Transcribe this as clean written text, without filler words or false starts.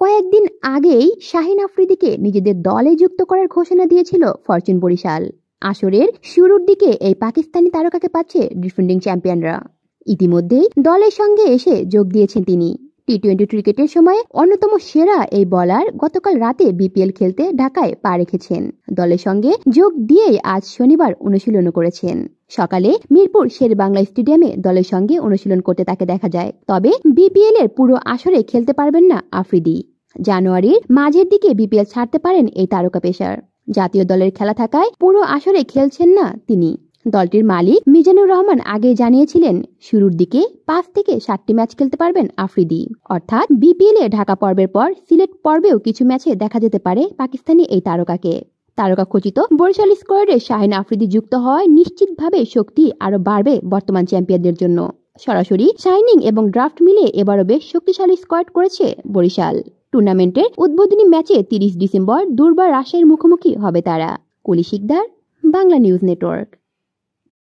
কয়েকদিন আগেই শাহিন আফ্রিদিকে নিজেদের দলে যুক্ত করার ঘোষণা দিয়েছিল ফরচুন বরিশাল। আসরের শুরুর দিকে এই পাকিস্তানি তারকাকে পাচ্ছে ডিফেন্ডিং চ্যাম্পিয়নরা। ইতিমধ্যেই দলের সঙ্গে এসে যোগ দিয়েছেন তিনি। টি-20 ক্রিকেটের সময় অন্যতম সেরা এই বলার গতকাল রাতে বিপিএল খেলতে ঢাকায় পা রেখেছেন। দলের সঙ্গে যোগ দিয়েই আজ শনিবার অনুশীলনও করেছেন। সকালে মিরপুর শেরেবাংলা স্টেডিয়ামে দলের সঙ্গে অনুশীলন করতে তাকে দেখা যায়। তবে বিপিএল এর পুরো আসরে খেলতে পারবেন না আফ্রিদি। জানুয়ারির মাঝের দিকে বিপিএল ছাড়তে পারেন এই তারকা পেসার। জাতীয় দলের খেলা থাকায় পুরো আসরে খেলছেন না তিনি। দলটির মালিক মিজানুর রহমান আগে জানিয়েছিলেন শুরুর দিকে 5 থেকে 7টি ম্যাচ খেলতে পারবেন আফ্রিদি। অর্থাৎ বিপিএল এ ঢাকা পর্বের পর সিলেট পর্বেও কিছু ম্যাচে দেখা যেতে পারে পাকিস্তানি এই তারকাকে। তারকা খচিত বরিশাল স্কোয়াডে শাহিন আফ্রিদি যুক্ত হওয়ায় নিশ্চিতভাবে শক্তি আরো বাড়বে বর্তমান চ্যাম্পিয়নদের জন্য। সরাসরি সাইনিং এবং ড্রাফট মিলে এবারও বেশ শক্তিশালী স্কোয়াড করেছে বরিশাল। টুর্নামেন্টের উদ্বোধনী ম্যাচে 30 ডিসেম্বর দুর্বার রাজশাহীর মুখোমুখি হবে তারা। কুলি শিকদার, বাংলা নিউজ নেটওয়ার্ক।